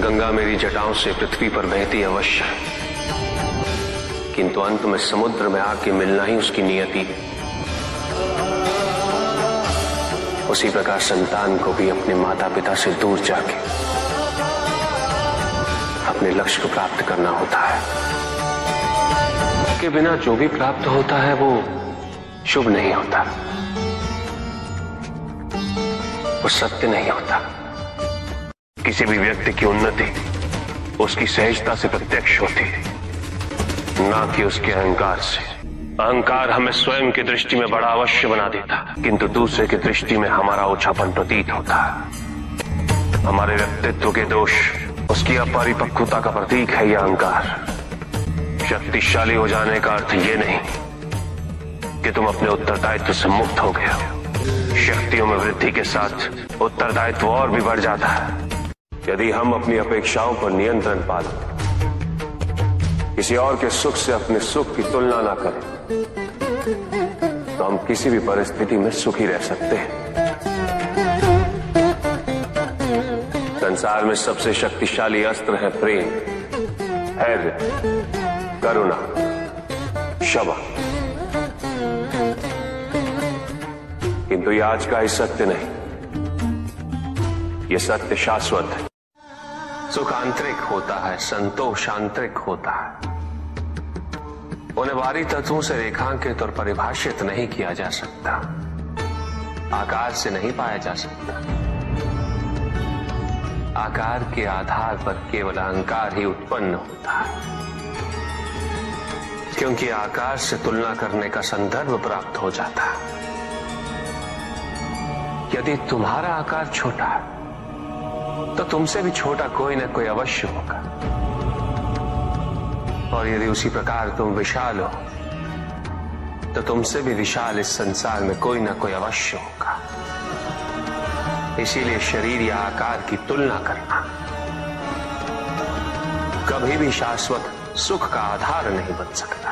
गंगा मेरी जटाओं से पृथ्वी पर बहती अवश्य है, किंतु अंत में समुद्र में आके मिलना ही उसकी नियति है। उसी प्रकार संतान को भी अपने माता पिता से दूर जाके अपने लक्ष्य को प्राप्त करना होता है। के बिना जो भी प्राप्त होता है वो शुभ नहीं होता, वो सत्य नहीं होता। किसी भी व्यक्ति की उन्नति उसकी सहजता से प्रत्यक्ष होती है, ना कि उसके अहंकार से। अहंकार हमें स्वयं की दृष्टि में बड़ा अवश्य बना देता है, किंतु दूसरे की दृष्टि में हमारा ओछापन प्रतीत होता है। हमारे व्यक्तित्व के दोष, उसकी अपरिपक्वता का प्रतीक है यह अहंकार। शक्तिशाली हो जाने का अर्थ ये नहीं कि तुम अपने उत्तरदायित्व से मुक्त हो गए हो। शक्तियों में वृद्धि के साथ उत्तरदायित्व और भी बढ़ जाता है। यदि हम अपनी अपेक्षाओं पर नियंत्रण पालें, किसी और के सुख से अपने सुख की तुलना ना करें, तो हम किसी भी परिस्थिति में सुखी रह सकते हैं। संसार में सबसे शक्तिशाली अस्त्र है प्रेम, धैर्य, करुणा, क्षमा। किंतु ये आज का ही सत्य नहीं, ये सत्य शाश्वत है। सुख आंतरिक होता है, संतोष आंतरिक होता है। उन्हें बाहरी तत्वों से रेखांकित और परिभाषित नहीं किया जा सकता, आकार से नहीं पाया जा सकता। आकार के आधार पर केवल अहंकार ही उत्पन्न होता है, क्योंकि आकार से तुलना करने का संदर्भ प्राप्त हो जाता है। यदि तुम्हारा आकार छोटा है तो तुमसे भी छोटा कोई न कोई अवश्य होगा, और यदि उसी प्रकार तुम विशाल हो तो तुमसे भी विशाल इस संसार में कोई न कोई अवश्य होगा। इसीलिए शरीर या आकार की तुलना करना कभी भी शाश्वत सुख का आधार नहीं बन सकता।